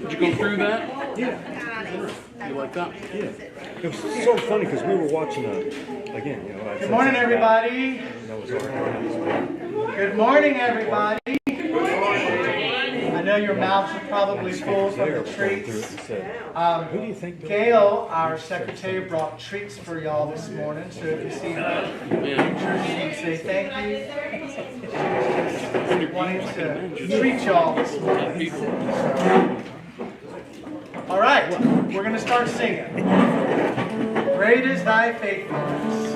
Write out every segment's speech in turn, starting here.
Did you go through that? Yeah. You like that? Yeah. It was so funny because we were watching again, Good morning, everybody. That was our Good morning, everybody. I know your mouths are probably full from the treats. Who do you think? Gail, our secretary, brought treats for y'all this morning. So if you see her picture, she'd say thank you. She's wanting to treat y'all this morning. All right, we're going to start singing. Great is thy faithfulness.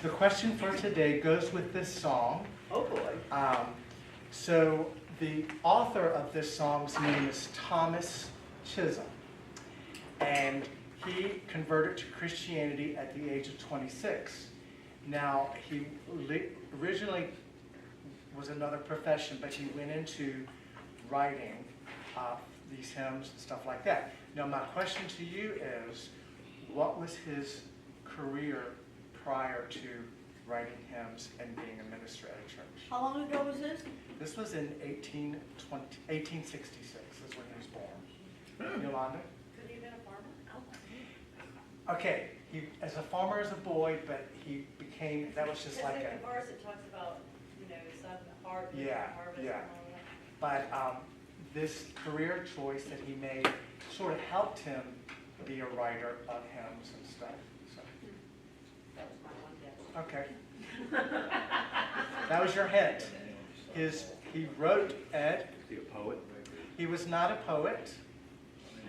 The question for today goes with this song. Oh boy. So the author of this song's name is Thomas Chisholm. And he converted to Christianity at the age of 26. Now, he originally was another profession, but he went into writing these hymns and stuff like that. Now, my question to you is, what was his career prior to writing hymns and being a minister at a church? How long ago was this? This was in 1866 is when he was born. Yolanda? Could he have been a farmer? Okay, he as a farmer as a boy, but he became, that was just like in a, the verse it talks about, son, harvest, Yeah, harvest yeah. and all that. but this career choice that he made sort of helped him be a writer of hymns and stuff. So, That was my one guess. okay. That was your hint. He wrote, Ed, Is he a poet? he was not a poet,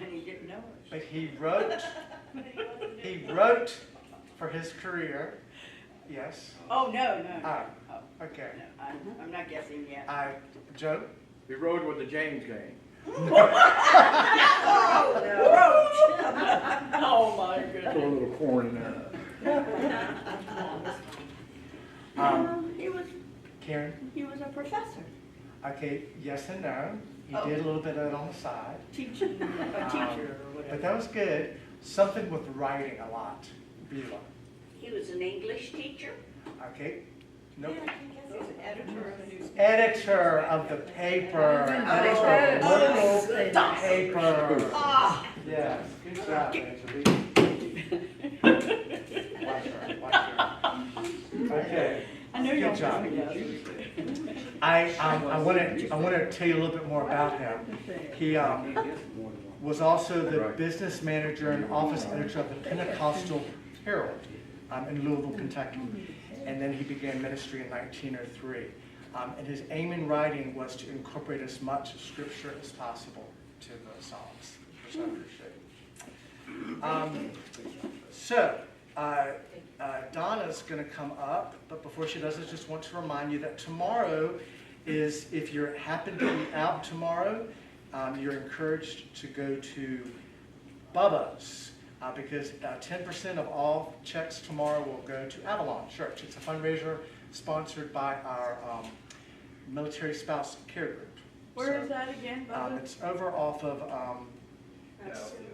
And he didn't know it. but he wrote for his career. Yes. Oh, no, no. Ah, Oh, okay. no, I'm not guessing yet. Joe? He rode with the James gang. Oh, my goodness. Throw a little corn in there. He was Karen? a professor, Okay, yes and no. He Oh. did a little bit of it on the side. teaching, a teacher or But whatever. that was good. Something with writing a lot. Beulah. He was an English teacher. Okay? Nope. He was an editor of a newspaper. Editor of the paper. Editor of the local paper. Ah, Yes, good job, Angelique. Watch her, watch her. Okay. I know you're Good job. I want to tell you a little bit more about him. He was also the business manager and office editor of the Pentecostal Herald in Louisville, Kentucky. And then he began ministry in 1903. And his aim in writing was to incorporate as much scripture as possible to the Psalms, which I appreciate. Donna's going to come up, but before she does, I just want to remind you that tomorrow is, if you happen to be out tomorrow, you're encouraged to go to Bubba's because 10% of all checks tomorrow will go to Avalon Church. It's a fundraiser sponsored by our military spouse care group. Where is that again, Bubba? It's over off of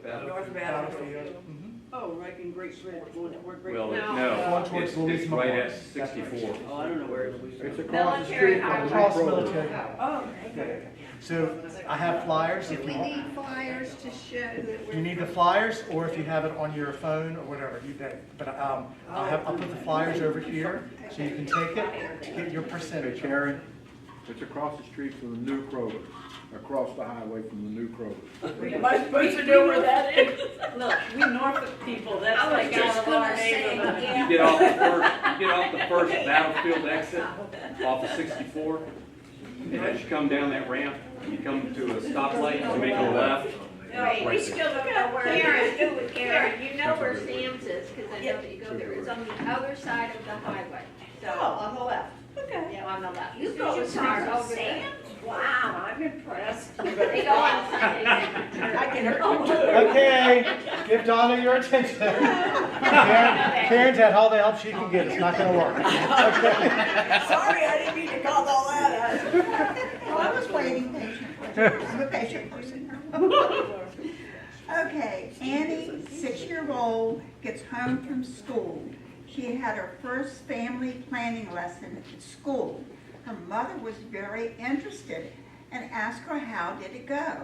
North Battlefield. Mhm. Oh, right in Great Bridge, where Great Well, Bridge. no, Going towards it's Louis right at Memorial. 64. Oh, I don't know where it is. It's across the Military street from the Across Road. military. Oh, Okay. So I have flyers. If we you need flyers to show that You need the flyers, or if you have it on your phone or whatever, you did. But I'll put the flyers over here, so you can take it to get your Hey, percentage. Karen, it's across the street from the new Kroger, across the highway from the new Kroger. am I supposed to know where that is? Look, We Norfolk people, that's I was like out just of our gonna say, neighborhood. You yeah. get off the first Battlefield exit off of 64. And as you come down that ramp, you come to a stoplight, you make a left. Wait, we still don't know where Karen, Karen, you know where Sam's is, because I know that you go there. It's on the other side of the highway. Oh, So, on the left. Okay. yeah, on the left. You As go soon as as you far park over over there. there. Wow, I'm impressed. They go on Sunday. I can hurt Okay, give Donna your attention. Karen's had all the help she can get. It's not going to work. Sorry, I didn't mean to cause all that. Well, I was waiting patiently. I'm a patient person. Okay, Annie, 6-year-old, gets home from school. She had her first family planning lesson at school. Her mother was very interested and asked her how did it go.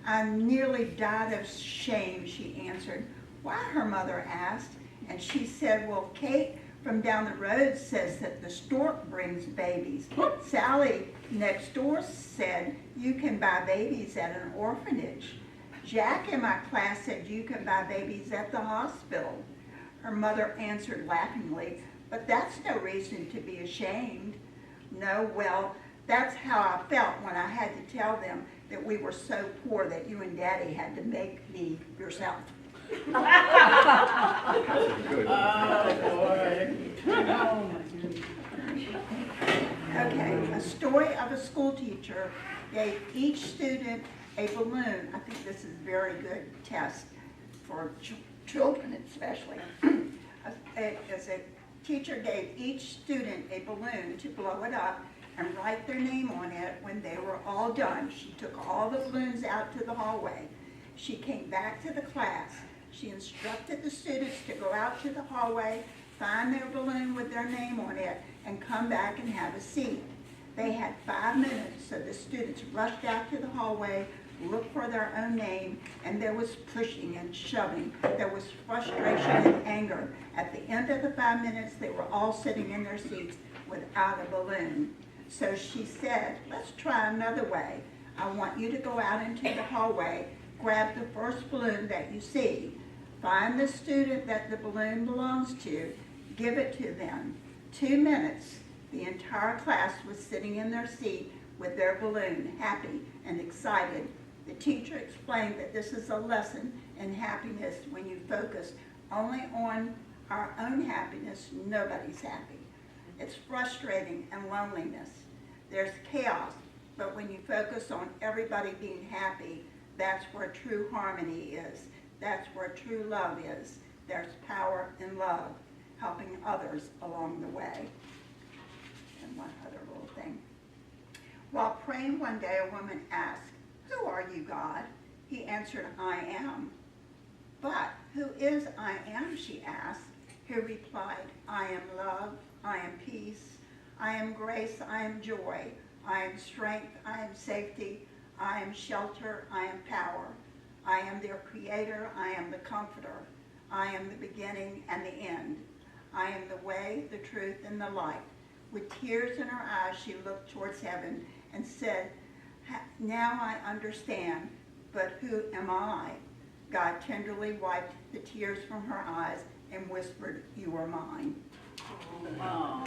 I nearly died of shame, she answered. Why, her mother asked, and she said, well, Kate from down the road says that the stork brings babies. Sally next door said you can buy babies at an orphanage. Jack in my class said you can buy babies at the hospital. Her mother answered laughingly, but that's no reason to be ashamed. No, well, that's how I felt when I had to tell them that we were so poor that you and Daddy had to make me yourself. Good. Oh, boy. Oh, my goodness. Okay, a story of a school teacher gave each student a balloon. I think this is a very good test for children especially. As a teacher gave each student a balloon to blow it up and write their name on it when they were all done. She took all the balloons out to the hallway. She came back to the class. She instructed the students to go out to the hallway, find their balloon with their name on it, and come back and have a seat. They had 5 minutes, so the students rushed out to the hallway, looked for their own name, and there was pushing and shoving. There was frustration and anger. At the end of the 5 minutes, they were all sitting in their seats without a balloon. So she said, let's try another way. I want you to go out into the hallway, grab the first balloon that you see, find the student that the balloon belongs to, give it to them. 2 minutes, the entire class was sitting in their seat with their balloon, happy and excited. The teacher explained that this is a lesson in happiness. When you focus only on our own happiness, nobody's happy. It's frustrating and loneliness. There's chaos, but when you focus on everybody being happy, that's where true harmony is. That's where true love is. There's power in love, helping others along the way. And one other little thing. While praying one day, a woman asked, "Who are you, God?" He answered, "I am." "But who is I am?" she asked. He replied, "I am love, I am peace, I am grace, I am joy, I am strength, I am safety, I am shelter, I am power. I am their creator, I am the comforter. I am the beginning and the end. I am the way, the truth, and the light." With tears in her eyes, she looked towards heaven and said, "Now I understand, but who am I?" God tenderly wiped the tears from her eyes and whispered, "You are mine." Aww.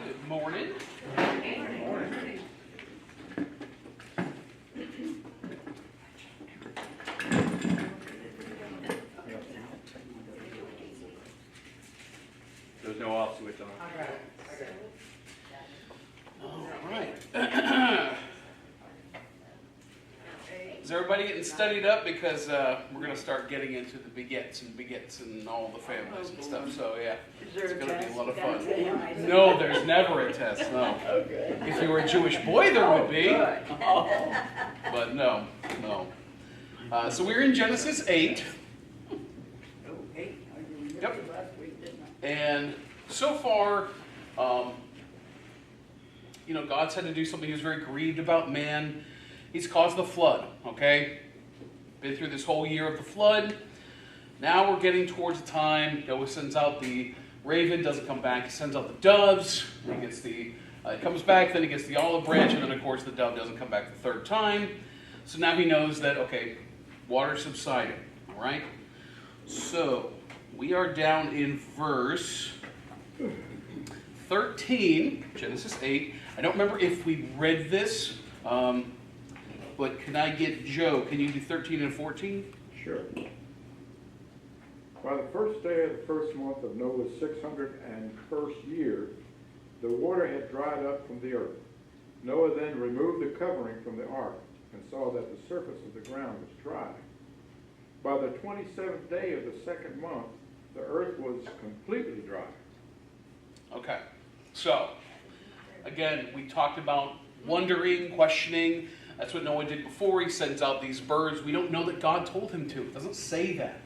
Good morning. There's no off switch on. All right. Is everybody getting studied up? Because we're going to start getting into the begets and all the families and stuff. So yeah, it's going to be a lot of fun. No, there's never a test. No. Okay. If you were a Jewish boy, there would be. Oh. But no. So we're in Genesis 8. Yep. And so far, God's had to do something. He was very grieved about man. He's caused the flood, okay? Been through this whole year of the flood. Now we're getting towards the time Noah sends out the raven, doesn't come back. He sends out the doves. He gets it comes back, then he gets the olive branch, and then of course the dove doesn't come back the third time. So now he knows that, okay, water subsided, all right? So we are down in verse 13, Genesis 8. I don't remember if we read this, but can I get Joe? Can you do 13 and 14? Sure. By the first day of the first month of Noah's 601st year, the water had dried up from the earth. Noah then removed the covering from the ark and saw that the surface of the ground was dry. By the 27th day of the second month, the earth was completely dry. Okay. So, again, we talked about wondering, questioning. That's what Noah did before. He sends out these birds. We don't know that God told him to. It doesn't say that.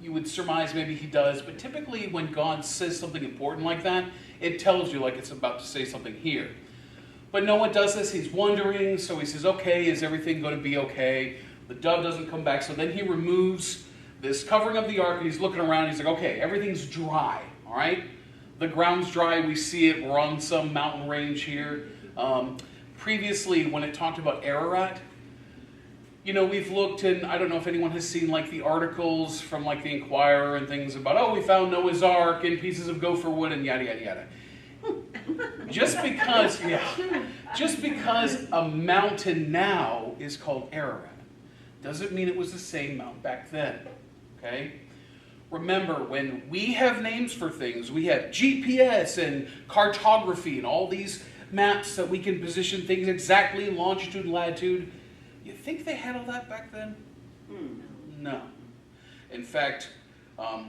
You would surmise maybe he does, but typically when God says something important like that, it tells you like it's about to say something here. But Noah does this. He's wondering, so he says, okay, is everything going to be okay? The dove doesn't come back, so then he removes this covering of the ark, and he's looking around. He's like, okay, everything's dry, all right? The ground's dry. We see it. We're on some mountain range here. Previously, when it talked about Ararat, we've looked, and I don't know if anyone has seen like the articles from like the Inquirer and things about, oh, we found Noah's Ark and pieces of gopher wood and yada, yada, yada. Just because a mountain now is called Ararat doesn't mean it was the same mountain back then, okay? Remember, when we have names for things, we have GPS and cartography and all these maps that we can position things exactly, longitude, latitude. You think they had all that back then? No. In fact,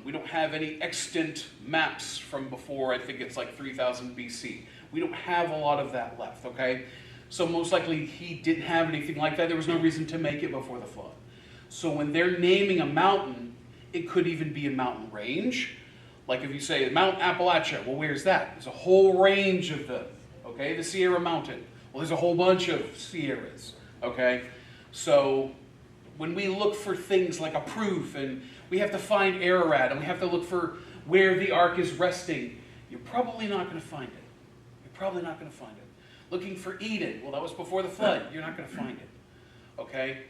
we don't have any extant maps from before, I think it's like 3000 BC. We don't have a lot of that left, okay? So most likely he didn't have anything like that. There was no reason to make it before the flood. So when they're naming a mountain, It could even be a mountain range. Like if you say Mount Appalachia, well, where's that? There's a whole range of them, okay? The Sierra Mountain. Well, there's a whole bunch of Sierras, okay? So when we look for things like a proof, and we have to find Ararat, and we have to look for where the ark is resting, you're probably not going to find it. You're probably not going to find it. Looking for Eden, well, that was before the flood. You're not going to find it, okay?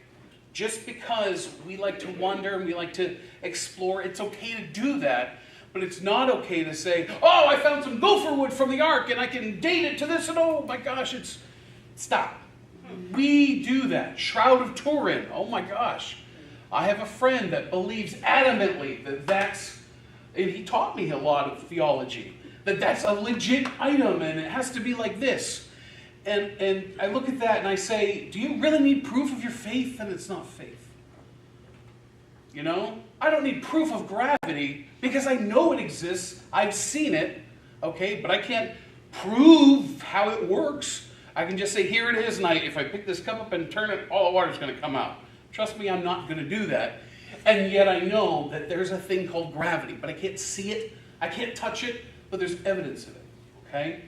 Just because we like to wonder and we like to explore, it's okay to do that, but it's not okay to say, oh, I found some gopher wood from the ark and I can date it to this, and oh my gosh, stop. We do that. Shroud of Turin, oh my gosh. I have a friend that believes adamantly that that's, and he taught me a lot of theology, that that's a legit item and it has to be like this. And I look at that and I say, do you really need proof of your faith? And it's not faith. You know? I don't need proof of gravity because I know it exists. I've seen it. Okay? But I can't prove how it works. I can just say, here it is, and if I pick this cup up and turn it, all the water's going to come out. Trust me, I'm not going to do that. And yet I know that there's a thing called gravity, but I can't see it. I can't touch it, but there's evidence of it. Okay?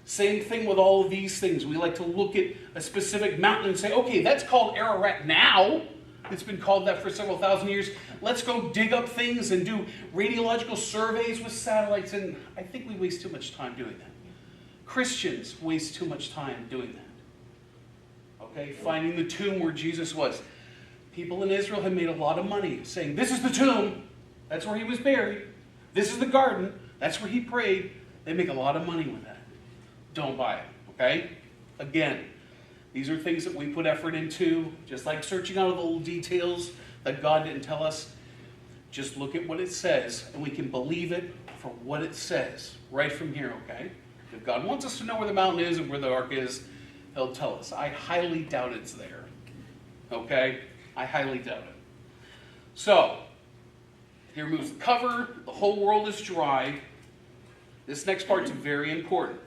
Same thing with all of these things. We like to look at a specific mountain and say, okay, that's called Ararat now. It's been called that for several thousand years. Let's go dig up things and do radiological surveys with satellites. And I think we waste too much time doing that. Christians waste too much time doing that. Okay, finding the tomb where Jesus was. People in Israel have made a lot of money saying, this is the tomb. That's where he was buried. This is the garden. That's where he prayed. They make a lot of money with that. Don't buy it, okay? Again, these are things that we put effort into, just like searching out all the little details that God didn't tell us. Just look at what it says, and we can believe it for what it says right from here, okay? If God wants us to know where the mountain is and where the ark is, he'll tell us. I highly doubt it's there, okay? I highly doubt it. So, here moves the cover. The whole world is dry. This next part's very important.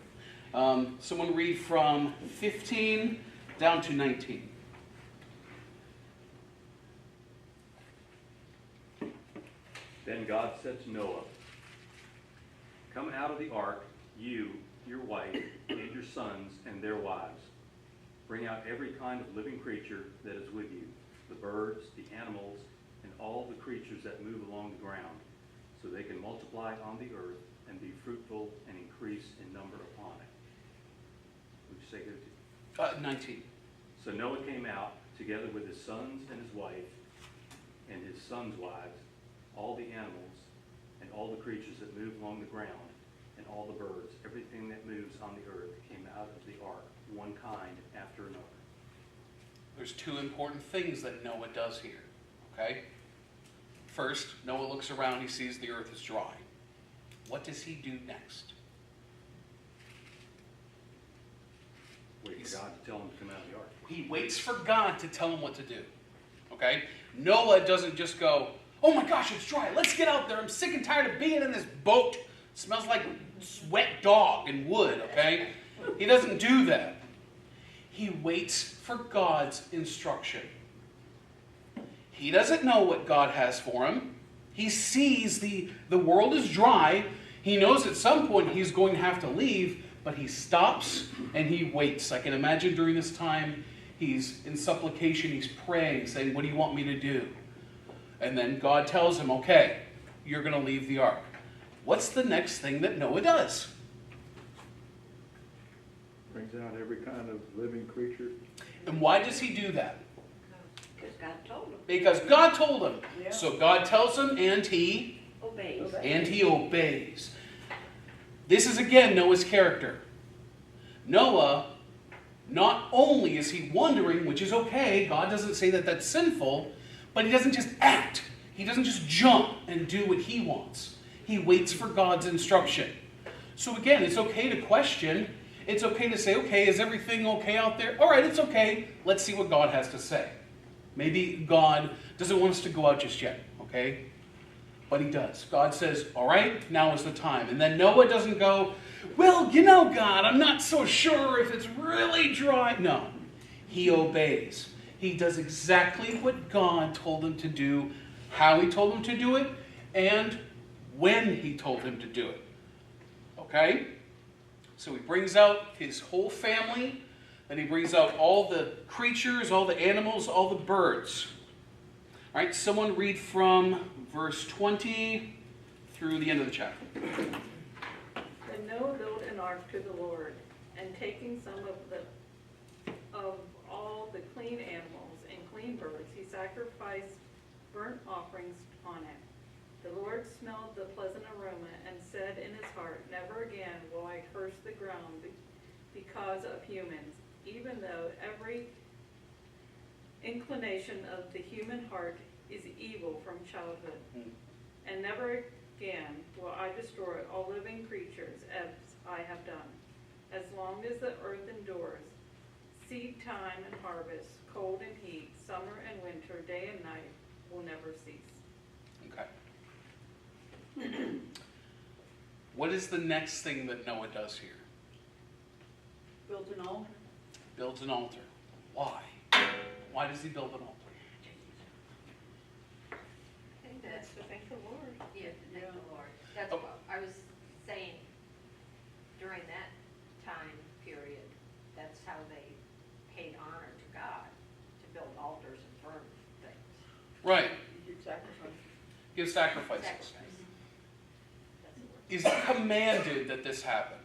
Someone read from 15 down to 19. Then God said to Noah, come out of the ark, you, your wife, and your sons and their wives. Bring out every kind of living creature that is with you, the birds, the animals, and all the creatures that move along the ground, so they can multiply on the earth and be fruitful and increase in number upon it. Would you say good? 19. So Noah came out together with his sons and his wife and his sons' wives, all the animals and all the creatures that move along the ground and all the birds, everything that moves on the earth came out of the ark, one kind after another. There's two important things that Noah does here, okay? First, Noah looks around, he sees the earth is dry. What does he do next? Wait for God to tell him to come out of the ark. He waits for God to tell him what to do, okay? Noah doesn't just go, oh my gosh, it's dry, let's get out there. I'm sick and tired of being in this boat. It smells like wet dog and wood, okay? He doesn't do that. He waits for God's instruction. He doesn't know what God has for him. He sees the world is dry. He knows at some point he's going to have to leave, but he stops and he waits. I can imagine during this time, he's in supplication, he's praying, saying, what do you want me to do? And then God tells him, okay, you're going to leave the ark. What's the next thing that Noah does? Brings out every kind of living creature. And why does he do that? Because God told him. Because God told him. Yeah. So God tells him and he obeys. This is again Noah's character. Noah, not only is he wondering, which is okay, God doesn't say that that's sinful, but he doesn't just act. He doesn't just jump and do what he wants. He waits for God's instruction. So again, it's okay to question. It's okay to say, okay, is everything okay out there? All right, it's okay. Let's see what God has to say. Maybe God doesn't want us to go out just yet, okay? But he does. God says, all right, now is the time. And then Noah doesn't go, well, you know, God, I'm not so sure if it's really dry. No, he obeys. He does exactly what God told him to do how he told him to do it, and when he told him to do it. Okay? So he brings out his whole family, and he brings out all the creatures, all the animals, all the birds. All right, someone read from verse 20 through the end of the chapter. Then Noah built an ark to the Lord, and taking some of all the clean animals and clean birds, he sacrificed burnt offerings on it. The Lord smelled the pleasant aroma and said in his heart, "Never again will I curse the ground because of humans, even though every inclination of the human heart is evil from childhood. And never again will I destroy all living creatures as I have done. As long as the earth endures, seed time and harvest, cold and heat, summer and winter, day and night will never cease." Okay. What is the next thing that Noah does here? Built an altar. Builds an altar. Why? Why does he build an altar? I think that's To thank the Lord. Yeah, to thank the Lord. That's Oh. what I was saying during that time period. That's how they paid honor to God, to build altars and burn things. Right. You did sacrifice. Give sacrifices. Sacrifice. That's the word. Is it commanded that this happen?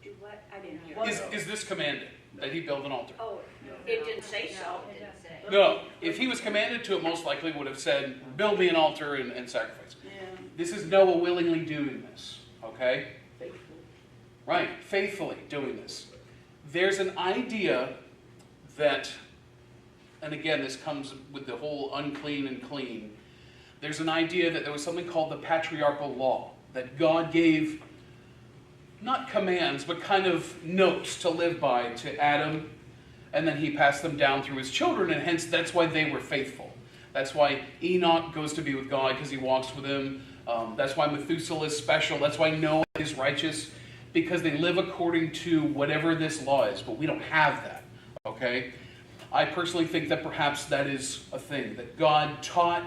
Do what? I didn't hear. Is this commanded, that he build an altar? Oh, It didn't say no, so. it didn't say. No. If he was commanded to, it most likely would have said, build me an altar and sacrifice. Yeah, This is Noah willingly doing this. Okay? faithful. Right, faithfully doing this. There's an idea that, and again, this comes with the whole unclean and clean. There's an idea that there was something called the patriarchal law, that God gave, not commands, but kind of notes to live by to Adam, and then he passed them down through his children, and hence that's why they were faithful. That's why Enoch goes to be with God, because he walks with him. That's why Methuselah is special. That's why Noah is righteous, because they live according to whatever this law is. But we don't have that, okay? I personally think that perhaps that is a thing, that God taught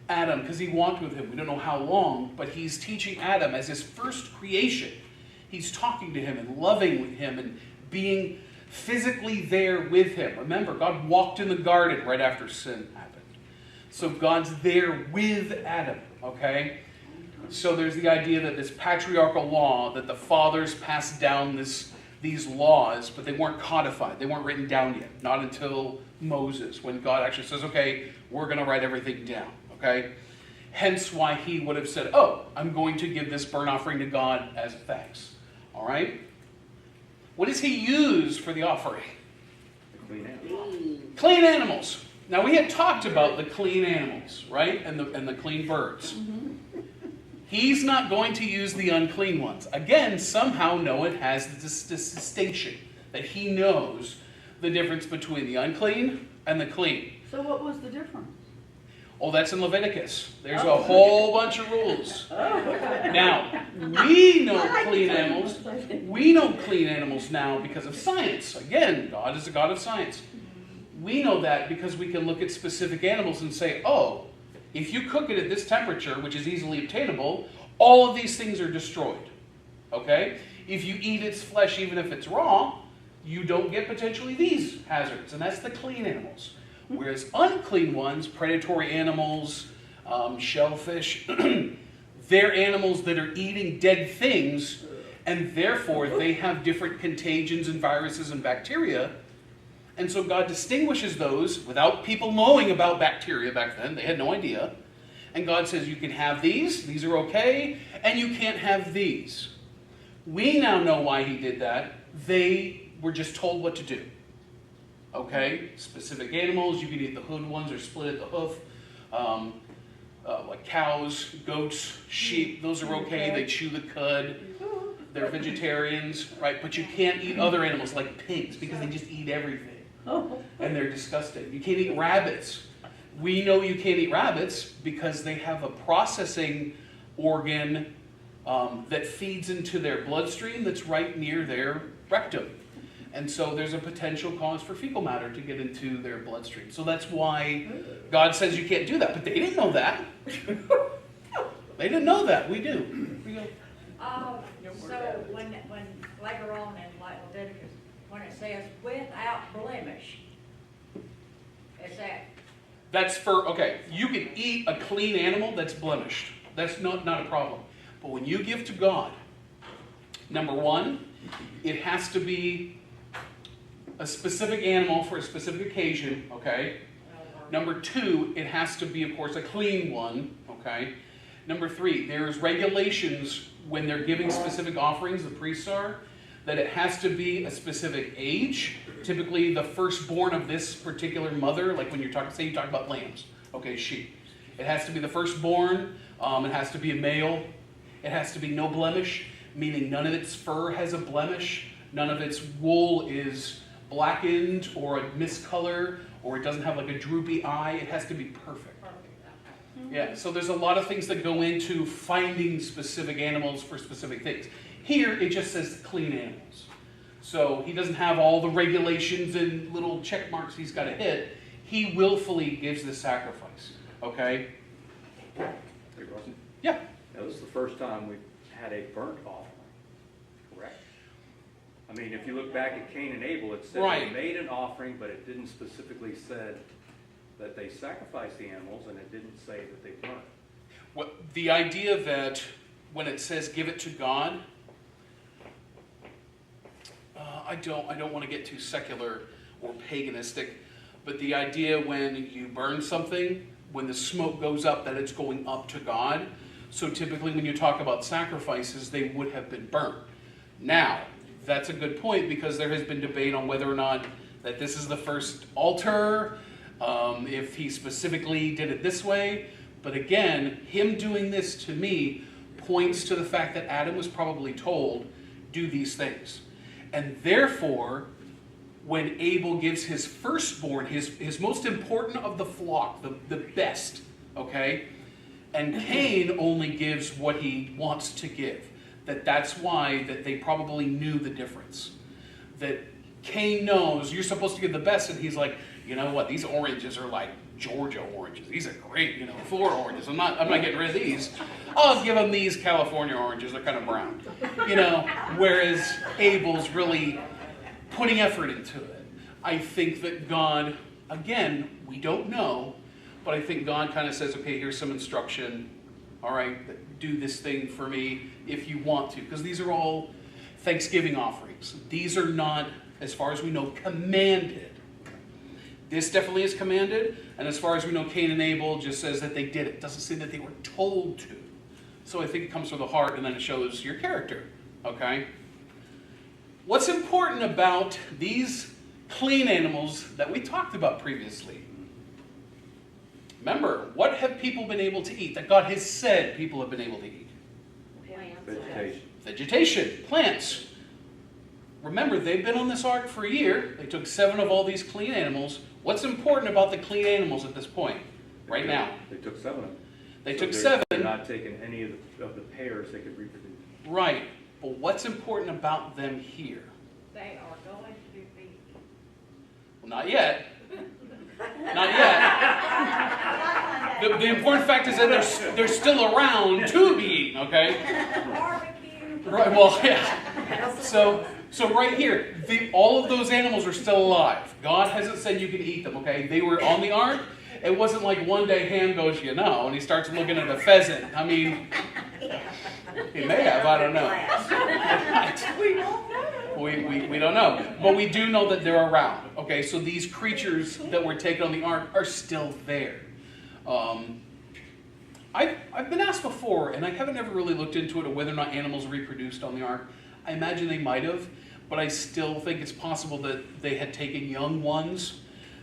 Adam, because he walked with him. We don't know how long, but he's teaching Adam as his first creation. He's talking to him and loving with him and being physically there with him. Remember, God walked in the garden right after sin happened. So God's there with Adam, okay? So there's the idea that this patriarchal law, that the fathers passed down these laws, but they weren't codified. They weren't written down yet. Not until Moses, when God actually says, okay, we're going to write everything down, okay? Hence why he would have said, oh, I'm going to give this burnt offering to God as thanks. All right? What does he use for the offering? Clean animals. Clean animals. Now, we had talked about the clean animals, right? And the clean birds. He's not going to use the unclean ones. Again, somehow Noah has this distinction that he knows the difference between the unclean and the clean. So what was the difference? Oh, that's in Leviticus. There's a whole bunch of rules. Now, we know clean animals. We know clean animals now because of science. Again, God is a God of science. We know that because we can look at specific animals and say, oh, if you cook it at this temperature, which is easily obtainable, all of these things are destroyed. Okay? If you eat its flesh, even if it's raw, you don't get potentially these hazards. And that's the clean animals. Whereas unclean ones, predatory animals, shellfish, they're animals that are eating dead things, and therefore they have different contagions and viruses and bacteria. And so God distinguishes those without people knowing about bacteria back then. They had no idea. And God says, you can have these are okay, and you can't have these. We now know why he did that. They were just told what to do. Okay? Specific animals, you can eat the hood ones or split at the hoof. Like cows, goats, sheep, those are okay. They chew the cud. They're vegetarians, right? But you can't eat other animals like pigs because they just eat everything. And they're disgusting. You can't eat rabbits. We know you can't eat rabbits because they have a processing organ that feeds into their bloodstream that's right near their rectum. And so there's a potential cause for fecal matter to get into their bloodstream. So that's why God says you can't do that. But they didn't know that. They didn't know that. We do. We go, So when later on in like Leviticus, when it says without blemish, is that? that's for, okay, you can eat a clean animal that's blemished. That's not a problem. But when you give to God, number one, it has to be a specific animal for a specific occasion, okay? Number two, it has to be, of course, a clean one, okay? Number three, there's regulations when they're giving specific offerings, the priests are, that it has to be a specific age. Typically, the firstborn of this particular mother, like when you're talking, say you talk about lambs, okay, sheep. It has to be the firstborn, it has to be a male, it has to be no blemish, meaning none of its fur has a blemish, none of its wool is blackened or a miscolor, or it doesn't have like a droopy eye. It has to be perfect. Yeah, so there's a lot of things that go into finding specific animals for specific things. Here, it just says clean animals. So he doesn't have all the regulations and little check marks he's got to hit. He willfully gives the sacrifice, okay? Hey, Russell? Yeah. Now, this is the first time we've had a burnt offering, correct? I mean, if you look back at Cain and Abel, it said Right. they made an offering, but it didn't specifically said that they sacrificed the animals, and it didn't say that they burnt. What the idea that when it says give it to God, I don't want to get too secular or paganistic, but the idea when you burn something, when the smoke goes up, that it's going up to God. So typically when you talk about sacrifices, they would have been burnt. Now, that's a good point because there has been debate on whether or not that this is the first altar, if he specifically did it this way. But again, him doing this to me points to the fact that Adam was probably told, do these things. And therefore, when Abel gives his firstborn, his most important of the flock, the best, okay? And Cain only gives what he wants to give. That's why that they probably knew the difference. That Cain knows you're supposed to give the best, and he's like, you know what, these oranges are like Georgia oranges. These are great, 4 oranges. I'm not getting rid of these. I'll give them these California oranges. They're kind of brown. Whereas Abel's really putting effort into it. I think that God, again, we don't know, but I think God kind of says, okay, here's some instruction. All right, do this thing for me if you want to. Because these are all Thanksgiving offerings. These are not, as far as we know, commanded. This definitely is commanded, and as far as we know, Cain and Abel just says that they did it. It doesn't say that they were told to. So I think it comes from the heart, and then it shows your character, okay? What's important about these clean animals that we talked about previously? Remember, what have people been able to eat that God has said people have been able to eat? Vegetation. Vegetation, plants. Remember, they've been on this ark for a year. They took 7 of all these clean animals. What's important about the clean animals at this point, right now? They took 7 of them. They So took they're 7. not taking any of the pairs they could reproduce. Right. But what's important about them here? They are going to be. Well, not yet. Not yet. The important fact is that they're still around to be eaten, okay? Barbecue. Right, well, yeah. So right here, all of those animals are still alive. God hasn't said you can eat them, okay? They were on the ark. It wasn't like one day Ham goes, and he starts looking at a pheasant. I mean, he may have, I don't know. We don't know. We don't know. But we do know that they're around. Okay, so these creatures that were taken on the ark are still there. I've been asked before, and I haven't ever really looked into it, of whether or not animals reproduced on the ark. I imagine they might have, but I still think it's possible that they had taken young ones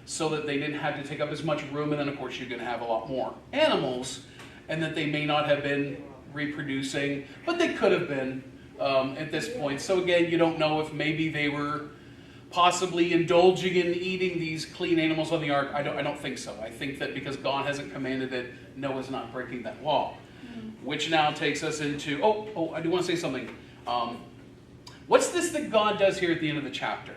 so that they didn't have to take up as much room, and then of course you're going to have a lot more animals, and that they may not have been reproducing, but they could have been at this point. So again, you don't know if maybe they were possibly indulging in eating these clean animals on the ark. I don't think so. I think that because God hasn't commanded it, Noah's not breaking that law. Which now takes us into, I do want to say something. What's this that God does here at the end of the chapter?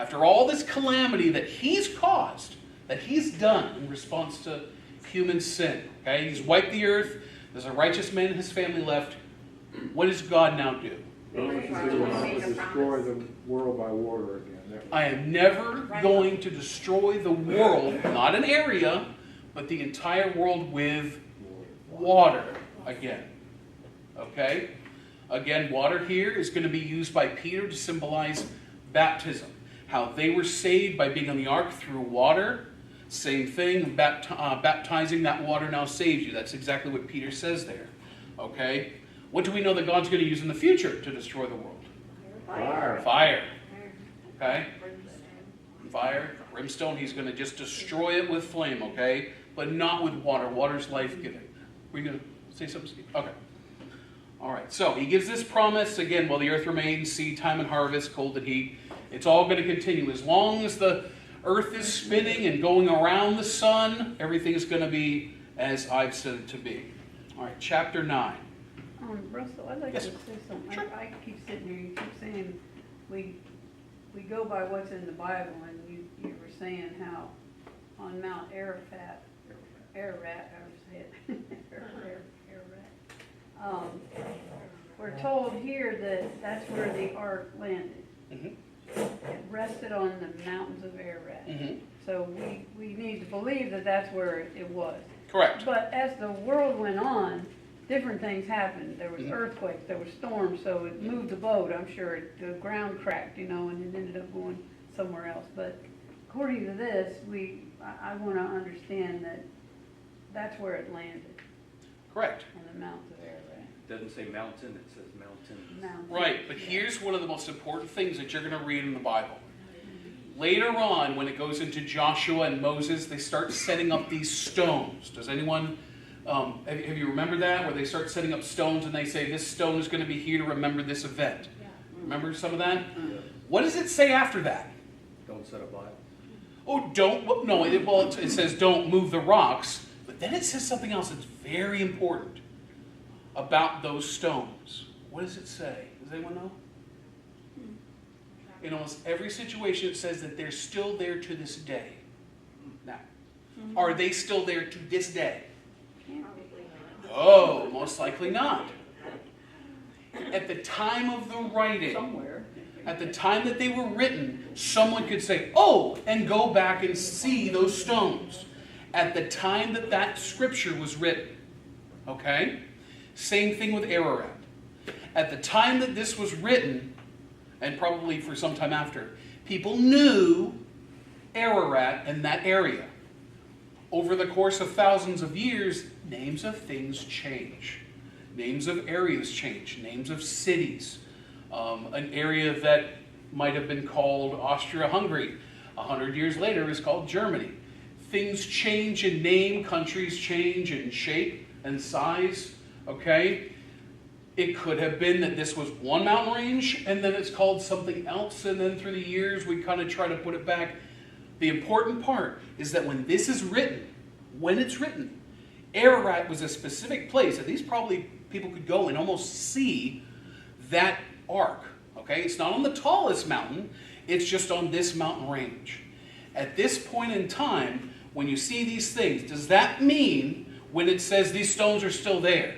After all this calamity that he's caused, that he's done in response to human sin, okay? He's wiped the earth. There's a righteous man and his family left. What does God now do? Destroy the world by water again. I am never going to destroy the world, not an area, but the entire world with water again. Okay? Again, water here is going to be used by Peter to symbolize baptism. How they were saved by being on the ark through water. Same thing, baptizing that water now saves you. That's exactly what Peter says there. Okay? What do we know that God's going to use in the future to destroy the world? Fire. Fire. Okay? Fire, brimstone, he's going to just destroy it with flame, okay? But not with water. Water's life-giving. Were you going to say something, Steve? Okay. All right. So he gives this promise, again, while the earth remains, seed time and harvest, cold and heat. It's all going to continue. As long as the earth is spinning and going around the sun, everything is going to be as I've said it to be. All right, chapter 9. Russell, I'd like Yes, to say something. sure. I keep sitting here, you keep saying we go by what's in the Bible, and you were saying how on Mount Ararat, however you say it, Ararat, we're told here that that's where the ark landed. Mm-hmm. It rested on the mountains of Ararat. Mm-hmm. So we need to believe that that's where it was. Correct. But as the world went on, different things happened. There was Mhm. earthquakes, there was storms, so it moved the boat, I'm sure. The ground cracked, and it ended up going somewhere else. But according to this, I want to understand that that's where it landed, Correct. on the mountains of Ararat. It doesn't say mountain, it says mountain. Mountains. Right, but here's one of the most important things that you're going to read in the Bible. Later on, when it goes into Joshua and Moses, they start setting up these stones. Does anyone, have you remembered that? Where they start setting up stones and they say, this stone is going to be here to remember this event. Remember some of that? What does it say after that? Don't set a Bible. Oh, don't, no, it says don't move the rocks, but then it says something else that's very important about those stones. What does it say? Does anyone know? In almost every situation it says that they're still there to this day. Now, are they still there to this day? No, most likely not. At the time of the writing, Somewhere. at the time that they were written, someone could say, oh, and go back and see those stones. At the time that that scripture was written. Okay? Same thing with Ararat. At the time that this was written, and probably for some time after, people knew Ararat and that area. Over the course of thousands of years, names of things change. Names of areas change. Names of cities. An area that might have been called Austria-Hungary 100 years later is called Germany. Things change in name, countries change in shape and size, okay? It could have been that this was one mountain range and then it's called something else, and then through the years we kind of try to put it back. The important part is that when this is written, when it's written, Ararat was a specific place that these probably people could go and almost see that ark, okay? It's not on the tallest mountain, it's just on this mountain range. At this point in time, when you see these things, does that mean when it says these stones are still there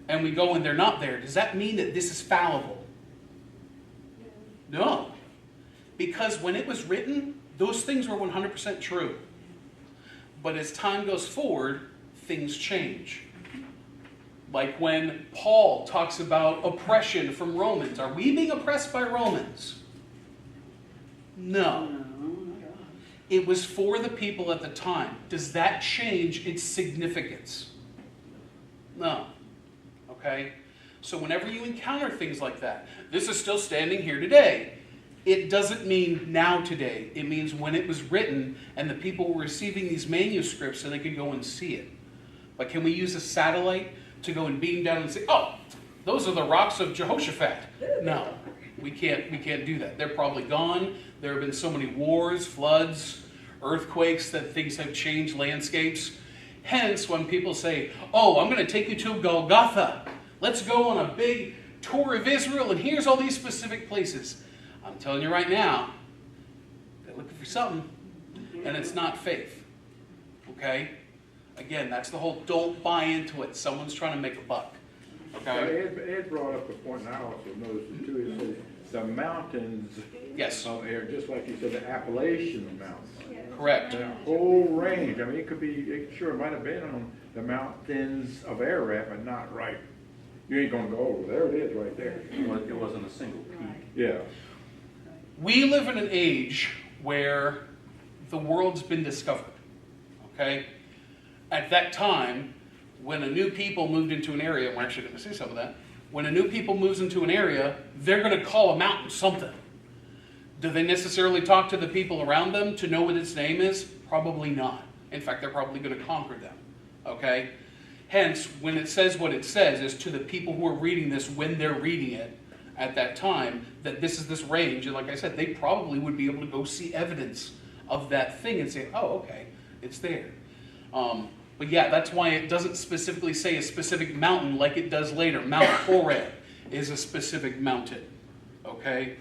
and we go and they're not there, does that mean that this is fallible? No. Because when it was written, those things were 100% true. But as time goes forward, things change. Like when Paul talks about oppression from Romans. Are we being oppressed by Romans? No. It was for the people at the time. Does that change its significance? No. Okay? So whenever you encounter things like that, this is still standing here today. It doesn't mean now today. It means when it was written and the people were receiving these manuscripts so they could go and see it. But can we use a satellite to go and beam down and say, oh, those are the rocks of Jehoshaphat? No, we can't do that. They're probably gone. There have been so many wars, floods, earthquakes that things have changed landscapes. Hence, when people say, oh, I'm going to take you to Golgotha. Let's go on a big tour of Israel and here's all these specific places. I'm telling you right now, looking for something, and it's not faith. Okay? Again, that's the whole don't buy into it. Someone's trying to make a buck. Okay? Ed brought up a point, and I also noticed it too. He said the mountains Yes. of air, just like you said, the Appalachian Mountains. Correct. The whole range. I mean, it might have been on the mountains of Ararat, but not right. You ain't gonna go over. There it is, right there. It wasn't a single peak. Yeah. We live in an age where the world's been discovered. Okay? At that time, when a new people moved into an area, we're actually going to see some of that, when a new people moves into an area, they're going to call a mountain something. Do they necessarily talk to the people around them to know what its name is? Probably not. In fact, they're probably going to conquer them. Okay? Hence, when it says what it says, is to the people who are reading this when they're reading it at that time, that this is this range, and like I said, they probably would be able to go see evidence of that thing and say, oh, okay, it's there. But yeah, that's why it doesn't specifically say a specific mountain like it does later. Mount Horeb is a specific mountain. Okay?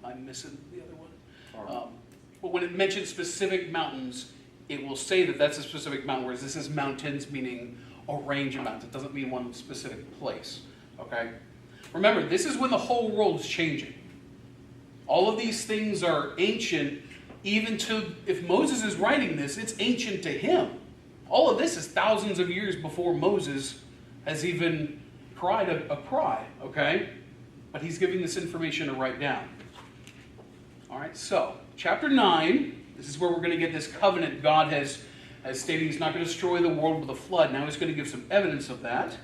I'm missing the other one. But when it mentions specific mountains, it will say that that's a specific mountain, whereas this is mountains meaning a range of mountains. It doesn't mean one specific place. Okay? Remember, this is when the whole world is changing. All of these things are ancient, even to, if Moses is writing this, it's ancient to him. All of this is thousands of years before Moses has even cried a cry, okay? But he's giving this information to write down. All right, so chapter 9, this is where we're going to get this covenant God has stated he's not going to destroy the world with a flood. Now he's going to give some evidence of that.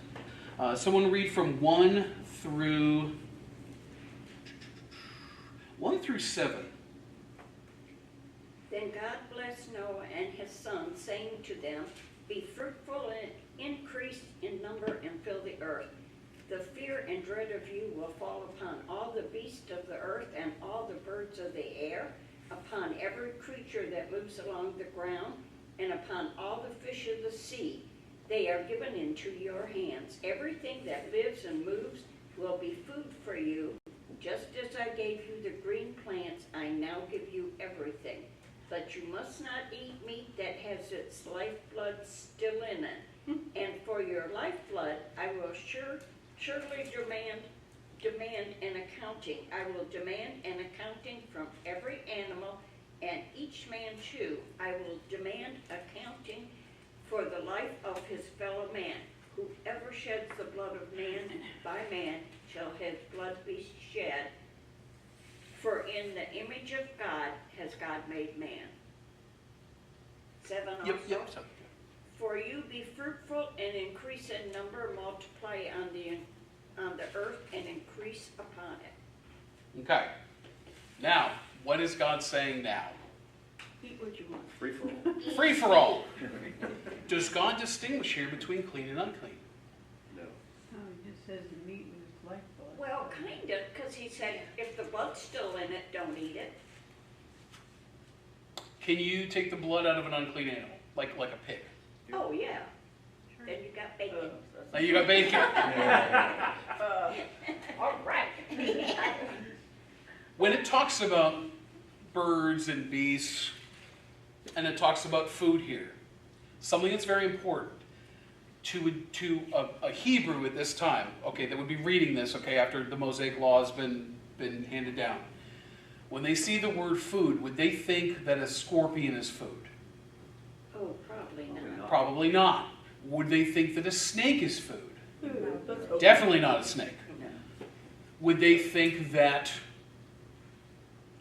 Someone read from 1 through 7. Then God blessed Noah and his sons, saying to them, be fruitful and increase in number and fill the earth. The fear and dread of you will fall upon all the beasts of the earth and all the birds of the air, upon every creature that moves along the ground, and upon all the fish of the sea. They are given into your hands. Everything that lives and moves will be food for you. Just as I gave you the green plants, I now give you everything. But you must not eat meat that has its lifeblood still in it. And for your lifeblood, I will surely demand an accounting. I will demand an accounting from every animal, and each man too. I will demand accounting for the life of his fellow man. Whoever sheds the blood of man by man shall his blood be shed. For in the image of God has God made man. 7 also. Yep. For you be fruitful and increase in number, multiply on the earth and increase upon it. Okay. Now, what is God saying now? Eat what you want. Free for all. Free for all. Does God distinguish here between clean and unclean? No. Oh, it just says the meat was lifeblood. Well, kind of, because he said if the blood's still in it, don't eat it. Can you take the blood out of an unclean animal, like a pig? Oh, yeah. Then you got bacon. Now you got bacon. All right. When it talks about birds and beasts, and it talks about food here, something that's very important to a Hebrew at this time, okay, that would be reading this, okay, after the Mosaic law has been handed down. When they see the word food, would they think that a scorpion is food? Oh, probably not. Probably not. Would they think that a snake is food? Let's hope Definitely not a snake. Would they think that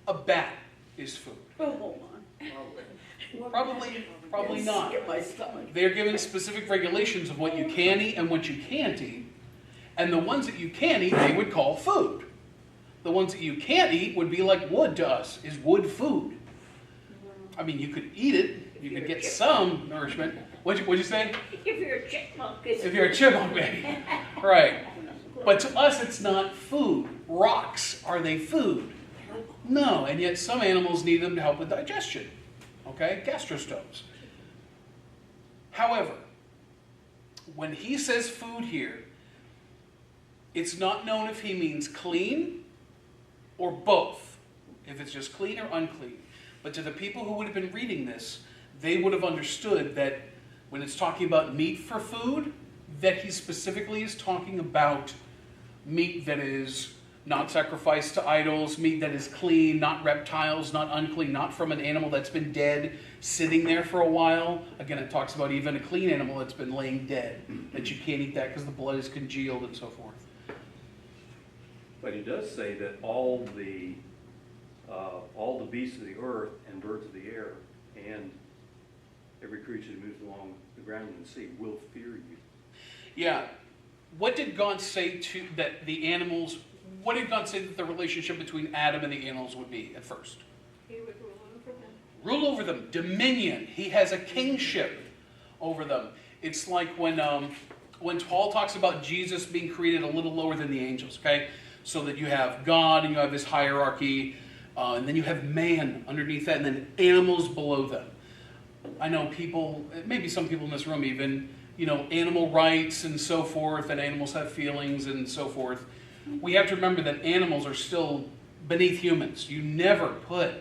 a bat is food? Oh, hold on. Probably not. Get my stomach. They're given specific regulations of what you can eat and what you can't eat. And the ones that you can eat, they would call food. The ones that you can't eat would be like wood to us. Is wood food? I mean, you could eat it. You could get some nourishment. What'd you say? If you're a chipmunk, it's If you're a chipmunk, maybe. Right. But to us, it's not food. Rocks, are they food? No, and yet some animals need them to help with digestion. Okay? Gastrostomes. However, when he says food here, it's not known if he means clean or both. if it's just clean or unclean. But to the people who would have been reading this, they would have understood that when it's talking about meat for food, that he specifically is talking about meat that is not sacrificed to idols, meat that is clean, not reptiles, not unclean, not from an animal that's been dead, sitting there for a while. Again, it talks about even a clean animal that's been laying dead, that you can't eat that because the blood is congealed and so forth. But he does say that all the beasts of the earth and birds of the air and every creature that moves along the ground and the sea will fear you. Yeah. What did God say to that the animals? What did God say that the relationship between Adam and the animals would be at first? He would rule over them. Rule over them, dominion. He has a kingship over them. It's like when Paul talks about Jesus being created a little lower than the angels. Okay, so that you have God and you have this hierarchy, and then you have man underneath that, and then animals below them. I know people, maybe some people in this room even, animal rights and so forth, and animals have feelings and so forth. We have to remember that animals are still beneath humans. You never put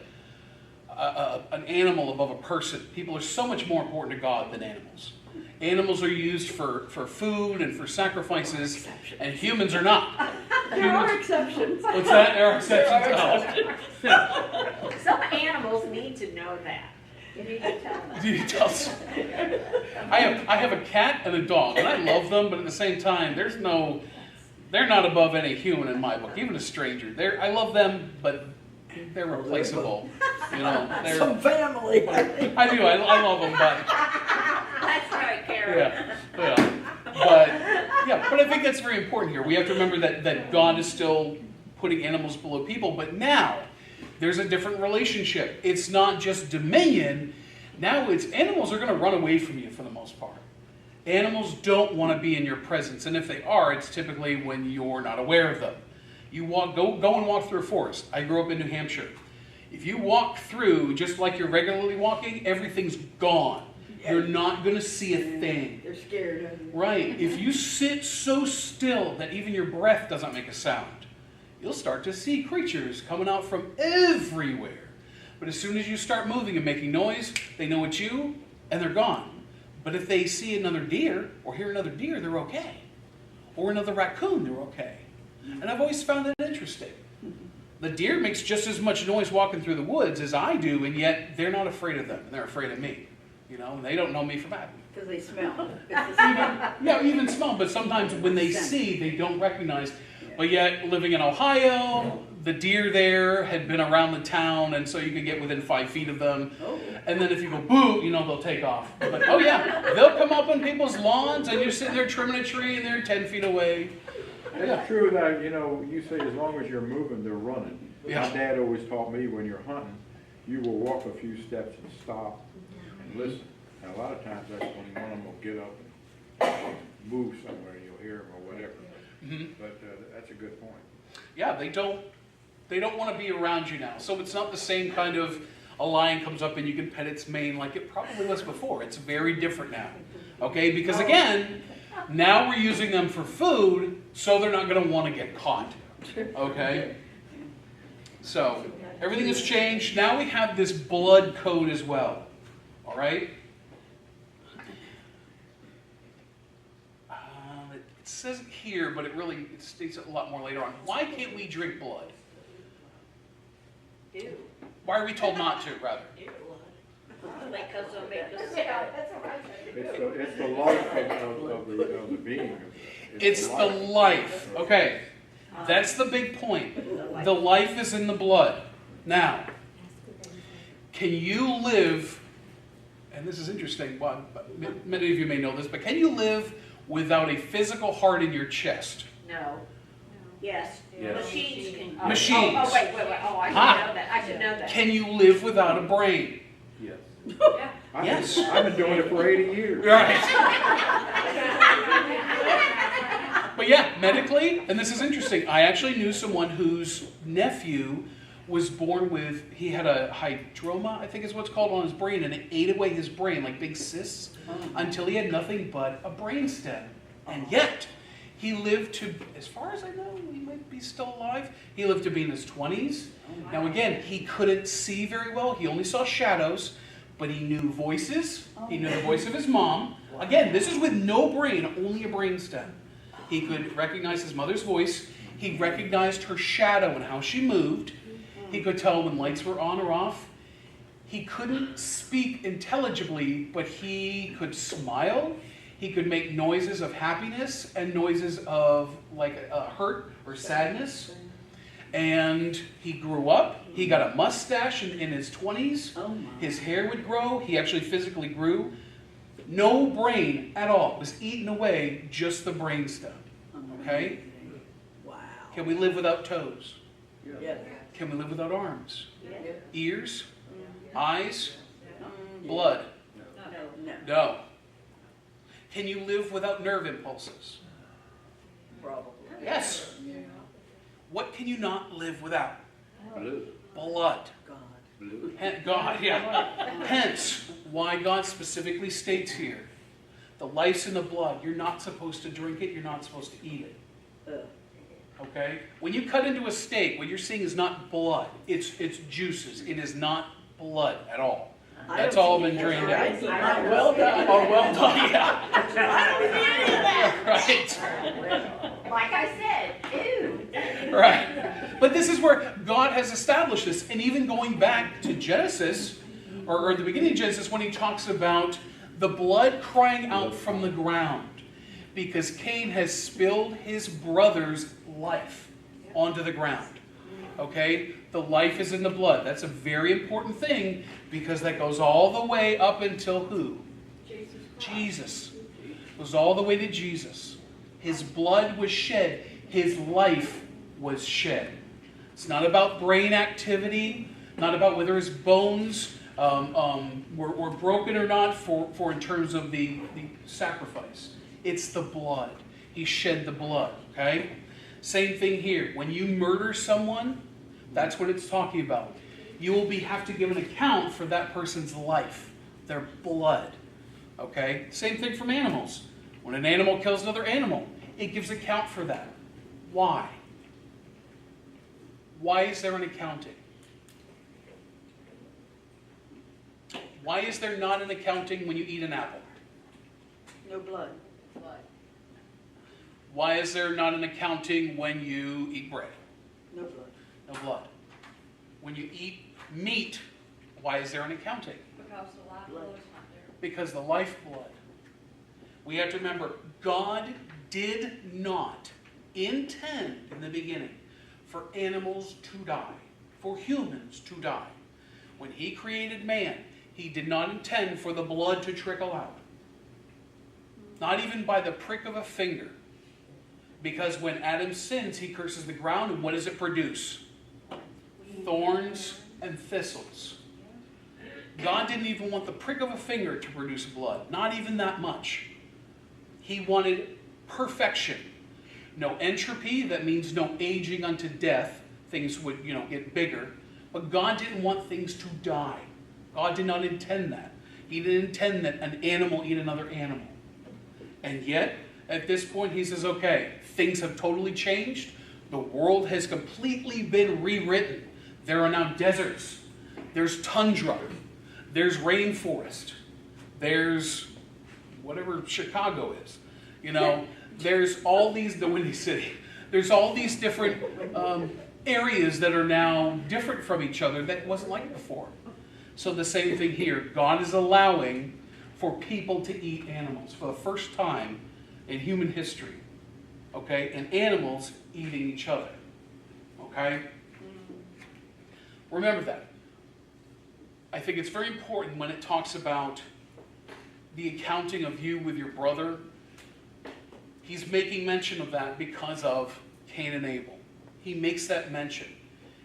an animal above a person. People are so much more important to God than animals. Animals are used for food and for sacrifices, and humans are not. There are exceptions. What's that? There are exceptions. Oh. Some animals need to know that. You need to tell them. You tell us. I have a cat and a dog, and I love them, but at the same time, they're not above any human in my book, even a stranger. I love them, but they're replaceable. Some family. I do. I love them, but That's right, Karen. yeah. But I think that's very important here. We have to remember that God is still putting animals below people, but now there's a different relationship. It's not just dominion. Now it's animals are going to run away from you for the most part. Animals don't want to be in your presence, and if they are, it's typically when you're not aware of them. You go and walk through a forest. I grew up in New Hampshire. If you walk through just like you're regularly walking, everything's gone. You're not going to see a thing. They're scared. Right. If you sit so still that even your breath doesn't make a sound, you'll start to see creatures coming out from everywhere. But as soon as you start moving and making noise, they know it's you, and they're gone. But if they see another deer, or hear another deer, they're okay. Or another raccoon, they're okay. And I've always found that interesting. The deer makes just as much noise walking through the woods as I do, and yet they're not afraid of them, and they're afraid of me. And they don't know me from Adam. Because they smell. Even smell, but sometimes when they see, they don't recognize. But yet, living in Ohio, the deer there had been around the town, and so you could get within 5 feet of them. And then if you go boo, they'll take off. But oh yeah, they'll come up on people's lawns, and you're sitting there trimming a tree, and they're 10 feet away. It's true that, you say as long as you're moving, they're running. Yeah. My dad always taught me when you're hunting, you will walk a few steps and stop and listen. And a lot of times that's when one of them will get up and move somewhere, and you'll hear them or whatever. Mm-hmm. But that's a good point. Yeah, they don't want to be around you now. So it's not the same kind of a lion comes up and you can pet its mane like it probably was before. It's very different now. Okay, because again, now we're using them for food, so they're not going to want to get caught. Okay? So everything has changed. Now we have this blood code as well. All right? It says it here, but it states it a lot more later on. Why can't we drink blood? Ew. Why are we told not to, rather? Because they'll make us It's the life of the being. It's the life. Okay. That's the big point. The life is in the blood. Now, can you live, and this is interesting, well, many of you may know this, but can you live without a physical heart in your chest? No. Yes. Yes. Machines can. Machines. Oh, wait. Oh, I should know that. I should know that. Can you live without a brain? Yes. Yeah. Yes. I've been doing it for 80 years. Right. But yeah, medically, and this is interesting, I actually knew someone whose nephew was born with, he had a hydroma, I think is what's called, on his brain, and it ate away his brain, like big cysts, until he had nothing but a brain stem. And yet, he lived to, as far as I know, he might be still alive. He lived to be in his 20s. Now again, he couldn't see very well. He only saw shadows, but he knew voices. He knew the voice of his mom. Again, this is with no brain, only a brainstem. He could recognize his mother's voice. He recognized her shadow and how she moved. He could tell when lights were on or off. He couldn't speak intelligibly, but he could smile. He could make noises of happiness and noises of like hurt or sadness. And he grew up. He got a mustache in his 20s. His hair would grow. He actually physically grew. No brain at all. It was eaten away, just the brainstem. Okay? Wow. Can we live without toes? Yes. Can we live without arms? Yes. Ears? Eyes? Blood? No. No. Can you live without nerve impulses? Probably. Yes. What can you not live without? Blue. Blood. God. Blue. God, yeah. Hence, why God specifically states here, the life's in the blood. You're not supposed to drink it. You're not supposed to eat it. Okay? When you cut into a steak, what you're seeing is not blood. It's juices. It is not blood at all. That's all been drained out. Well done. Oh, well done, yeah. Right. Like I said, ew. Right. But this is where God has established this. And even going back to Genesis, or the beginning of Genesis, when he talks about the blood crying out from the ground, because Cain has spilled his brother's life onto the ground. Okay? The life is in the blood. That's a very important thing, because that goes all the way up until who? Jesus. It goes all the way to Jesus. His blood was shed. His life was shed. It's not about brain activity, not about whether his bones were broken or not for in terms of the sacrifice. It's the blood. He shed the blood, okay? Same thing here. When you murder someone, that's what it's talking about. You will have to give an account for that person's life, their blood, okay? Same thing from animals. When an animal kills another animal, it gives account for that. Why? Why is there an accounting? Why is there not an accounting when you eat an apple? No blood. Why is there not an accounting when you eat bread? No blood. No blood. When you eat meat, why is there an accounting? Because the lifeblood is not there. Because the lifeblood. We have to remember, God did not intend in the beginning for animals to die, for humans to die. When he created man, he did not intend for the blood to trickle out. Not even by the prick of a finger. Because when Adam sins, he curses the ground, and what does it produce? Thorns and thistles. God didn't even want the prick of a finger to produce blood. Not even that much. He wanted perfection. No entropy, that means no aging unto death. Things would, get bigger. But God didn't want things to die. God did not intend that. He didn't intend that an animal eat another animal. And yet, at this point, he says, okay, things have totally changed. The world has completely been rewritten. There are now deserts. There's tundra. There's rainforest. There's whatever Chicago is. There's all these, the Windy City. There's all these different areas that are now different from each other that wasn't like before. So the same thing here. God is allowing for people to eat animals for the first time in human history. Okay? And animals eating each other. Okay? Remember that. I think it's very important when it talks about the accounting of you with your brother. He's making mention of that because of Cain and Abel. He makes that mention.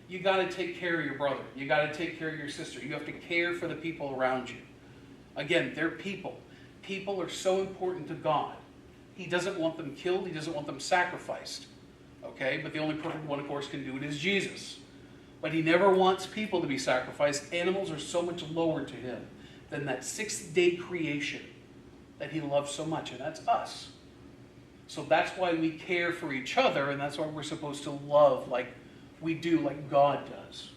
You got to take care of your brother. You got to take care of your sister. You have to care for the people around you. Again, they're people. People are so important to God. He doesn't want them killed. He doesn't want them sacrificed. Okay? But the only perfect one, of course, can do it is Jesus. But he never wants people to be sacrificed. Animals are so much lower to him than that sixth-day creation that he loves so much, and that's us. So that's why we care for each other, and that's why we're supposed to love like we do, like God does.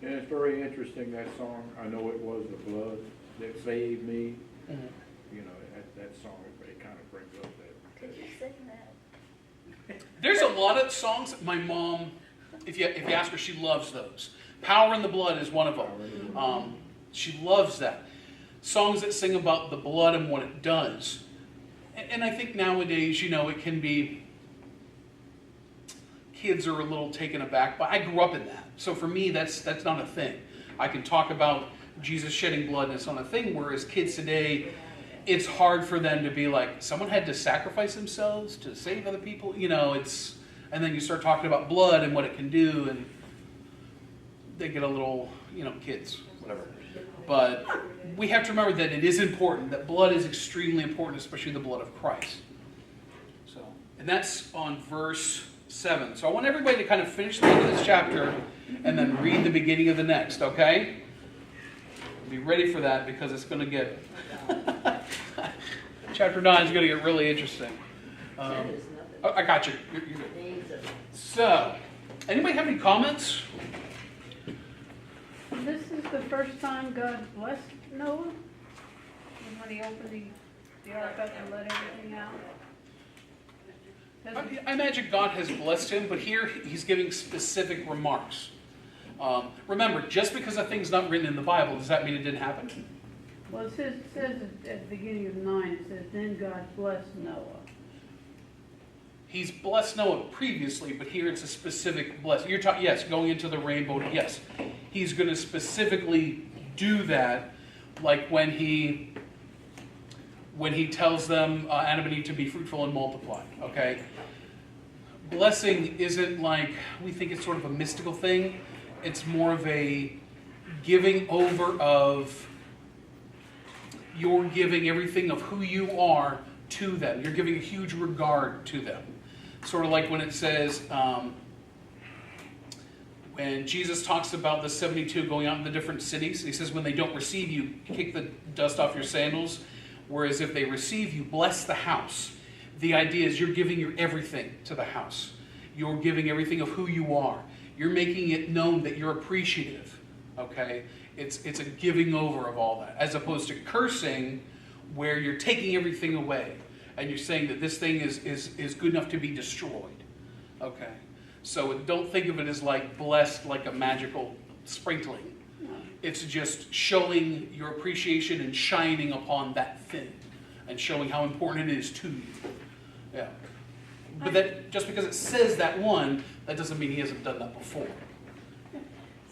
And it's very interesting, that song, I know it was the blood that saved me. Mhm. You know, that song, it kind of brings up that. Could you sing that? There's a lot of songs that my mom, if you ask her, she loves those. Power in the Blood is one of them. She loves that. Songs that sing about the blood and what it does. And I think nowadays, you know, it can be, kids are a little taken aback, but I grew up in that. So for me, that's not a thing. I can talk about Jesus shedding blood and it's not a thing, whereas kids today, it's hard for them to be like, someone had to sacrifice themselves to save other people. You know, and then you start talking about blood and what it can do, and they get a little, you know, kids, whatever. But we have to remember that it is important, that blood is extremely important, especially the blood of Christ. So, and that's on verse 7. So I want everybody to kind of finish the end of this chapter and then read the beginning of the next, okay? Be ready for that because it's going to get... Chapter 9 is going to get really interesting. I got you. You're good. So, anybody have any comments? This is the first time God blessed Noah? When he opened the ark up and let everything out? I imagine God has blessed him, but here he's giving specific remarks. Remember, just because a thing's not written in the Bible, does that mean it didn't happen? Well, it says at the beginning of 9, it says, then God blessed Noah. He's blessed Noah previously, but here it's a specific blessing. You're talking, yes, going into the rainbow, yes. He's going to specifically do that, like when he tells them, Adam and Eve, to be fruitful and multiply, okay? Blessing isn't like, we think it's sort of a mystical thing. It's more of a giving over of, you're giving everything of who you are to them. You're giving a huge regard to them. Sort of like when it says, when Jesus talks about the 72 going out in the different cities, he says when they don't receive you, kick the dust off your sandals, whereas if they receive you, bless the house. The idea is you're giving your everything to the house. You're giving everything of who you are. You're making it known that you're appreciative, okay? It's a giving over of all that, as opposed to cursing, where you're taking everything away, and you're saying that this thing is good enough to be destroyed, okay? So don't think of it as like blessed, like a magical sprinkling. It's just showing your appreciation and shining upon that thing, and showing how important it is to you. Yeah. But that just because it says that one, that doesn't mean he hasn't done that before.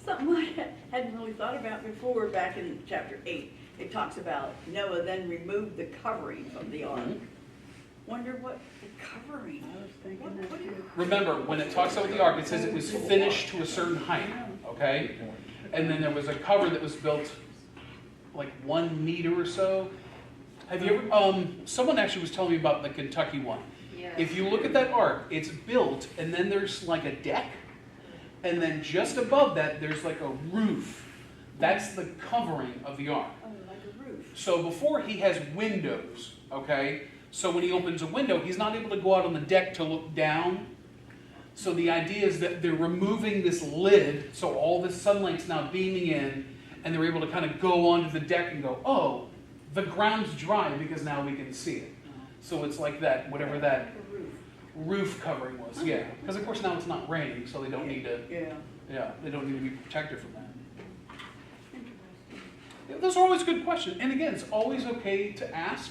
Something I hadn't really thought about before, back in chapter 8, it talks about Noah then removed the covering of the ark. Wonder what the covering. I was thinking that too. Remember, when it talks about the ark, it says it was finished to a certain height, okay? And then there was a cover that was built like 1 meter or so. Have you ever, someone actually was telling me about the Kentucky one. Yes. If you look at that ark, it's built, and then there's like a deck, and then just above that, there's like a roof. That's the covering of the ark. Oh, like a roof. So before he has windows, okay? So when he opens a window, he's not able to go out on the deck to look down. So the idea is that they're removing this lid, so all this sunlight's now beaming in, and they're able to kind of go onto the deck and go, oh, the ground's dry because now we can see it. So it's like that, whatever that roof covering was, yeah. Because of course now it's not raining, so they don't need to, yeah, they don't need to be protected from that. Yeah, those are always good questions. And again, it's always okay to ask.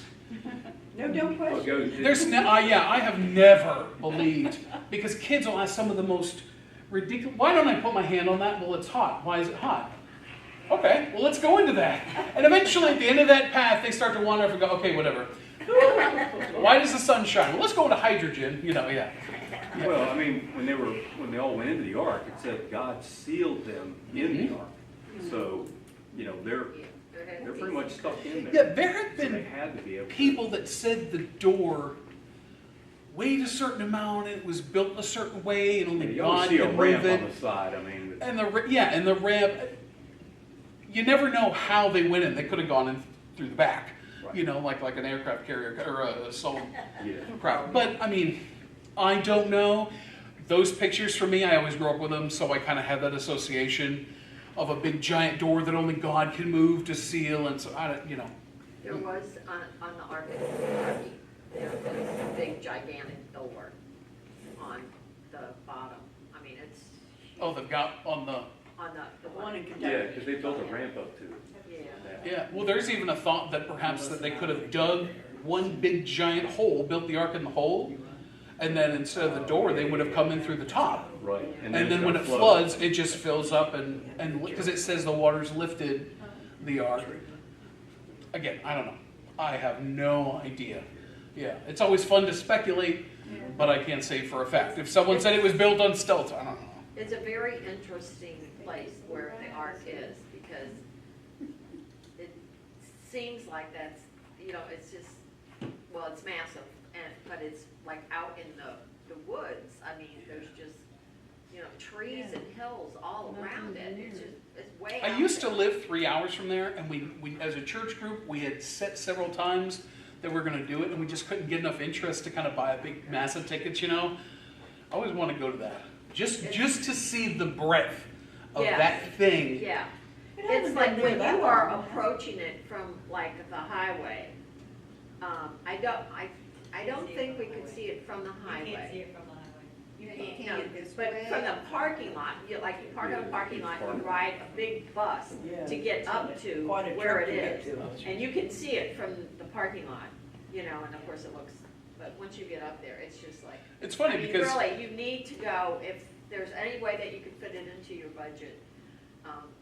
No dumb question. There's I have never believed, because kids will ask some of the most ridiculous, why don't I put my hand on that? Well, it's hot. Why is it hot? Okay, well, let's go into that. And eventually, at the end of that path, they start to wander off and go, okay, whatever. Why does the sun shine? Well, let's go into hydrogen, you know, yeah. Well, I mean, when they all went into the ark, it said God sealed them in the ark. So, you know, they're pretty much stuck in there. Yeah, there have So they been had to be able to. people that said the door weighed a certain amount, and it was built a certain way, and only You always God see a could ramp move it. on the side. I mean, And and the ramp, you never know how they went in. They could have gone in through the back. Right. you know, like an aircraft carrier or a assault Yeah. craft. But I mean, I don't know. Those pictures for me, I always grew up with them, so I kind of have that association of a big giant door that only God can move to seal, and so I don't, you know. There was, on the Ark of Kentucky, there was a big gigantic door on the bottom. I mean, it's Oh, they've got on the. on the One in Yeah, Kentucky. because they built a ramp up to it. Yeah. Yeah, well, there's even a thought that perhaps that they could have dug one big giant hole, built the ark in the hole, and then instead of the door, they would have come in through the top. Right. And then when it floods, it just fills up and because it says the waters lifted the ark. Again, I don't know. I have no idea. Yeah, it's always fun to speculate, but I can't say for a fact. If someone said it was built on stilts, I don't know. It's a very interesting place where the Ark is, because it seems like that's, you know, it's just, well, it's massive, but it's like out in the woods. I mean, there's just, you know, trees and hills all around it. It's just, it's way out I used to there. live 3 hours from there, and we as a church group, we had set several times that we're going to do it, and we just couldn't get enough interest to kind of buy a big, massive tickets, you know. I always want to go to that, just to see the breadth of Yes. that thing. Yeah. It It's hasn't like been when there that you are long. approaching it from like the highway, I don't think we could see it from the You can't see highway. it from the highway. You can't. can't, It's but way from the out. parking lot, you park in a parking lot, you ride a big bus Yeah. to get up to Quite a where trip it to get is. to. And you can see it from the parking lot, you know, and of course it looks, but once you get up there, it's just like. It's funny I mean, because really, you need to go, if there's any way that you could fit it into your budget.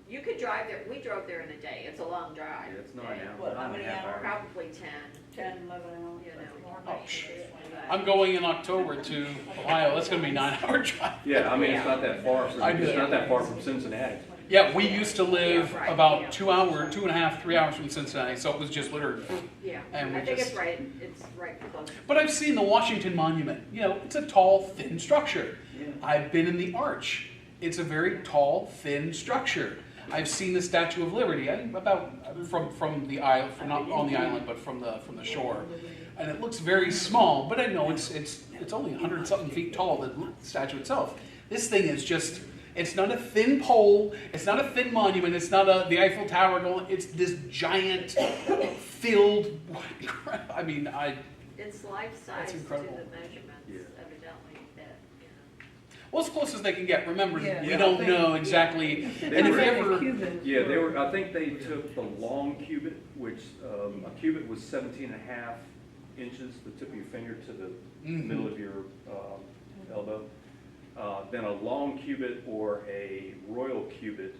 You could drive there, we drove there in a day, it's a long drive. Yeah, it's 9 And hours. What, how 9.5 many hours. hours? Probably 10, 10, 11 hours. you know. Oh, shit. but- I'm going in October to Ohio. That's going to be a 9-hour drive. Yeah, I mean, it's not that far from, I do. it's not that far from Cincinnati. Yeah, we used to live Yeah, right, about yeah. 2.5, 3 hours from Cincinnati, so it was just literally. Yeah, And we I think just- it's right close. But I've seen the Washington Monument. You know, it's a tall, thin structure. I've been in the Arch. It's a very tall, thin structure. I've seen the Statue of Liberty, from the island, from not on the island, but from the shore, and it looks very small. But I know it's only 100-something feet tall, the statue itself. This thing is just. It's not a thin pole. It's not a thin monument. It's not the Eiffel Tower going. It's this giant, filled. I mean, It's life-size to the incredible. measurements, Yeah. evidently, that, you know. well, as close as they can get. Remember, Yeah. we Yeah. don't know exactly. It's And if were- you not ever, like cubits. Yeah, they were, I think they took the long cubit, which, a cubit was 17.5 inches, the tip of your finger to the Mhm. middle of your elbow. Then a long cubit or a royal cubit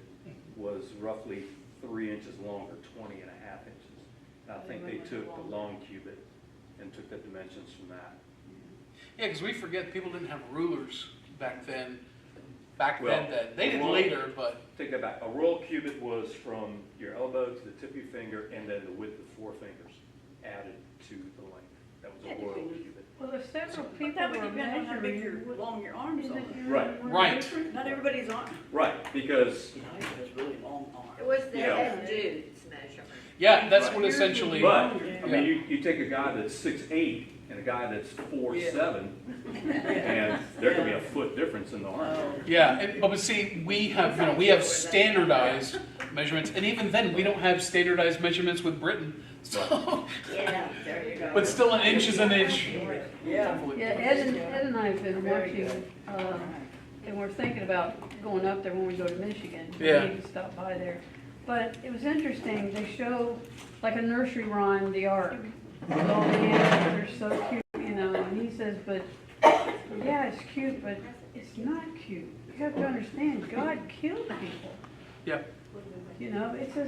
was roughly 3 inches long, or 20.5 inches. And I think they took the long cubit and took the dimensions from that. yeah, because we forget people didn't have rulers back then. Well, They did well- later, but Take that back. A royal cubit was from your elbow to the tip of your finger, and then the width of 4 fingers added to the length. That was a royal cubit. Well, there's several But people that were would depend on how big measuring. your, long your arms are. Right. Right. Not everybody's arm, Right, because, has really long arms. It was the Yeah. head dude's measurement. yeah, that's Right. what essentially. but, I Yeah. mean, you take a guy that's 6'8" and a guy that's 4'7", and there could be a foot difference in the arm. Yeah, but see, we have standardized measurements, and even then, we don't have standardized measurements with Britain. So, Yeah, there you go. but still, an inch is an inch. Yeah. Yeah, Ed and I have been watching, and we're thinking about going up there when we go to Michigan. Yeah. We need to stop by there. But it was interesting, they show like a nursery rhyme, the Ark. With all the animals are so cute, you know, and he says, but, yeah, it's cute, but it's not cute. You have to understand, God killed people. Yeah. You know, it's a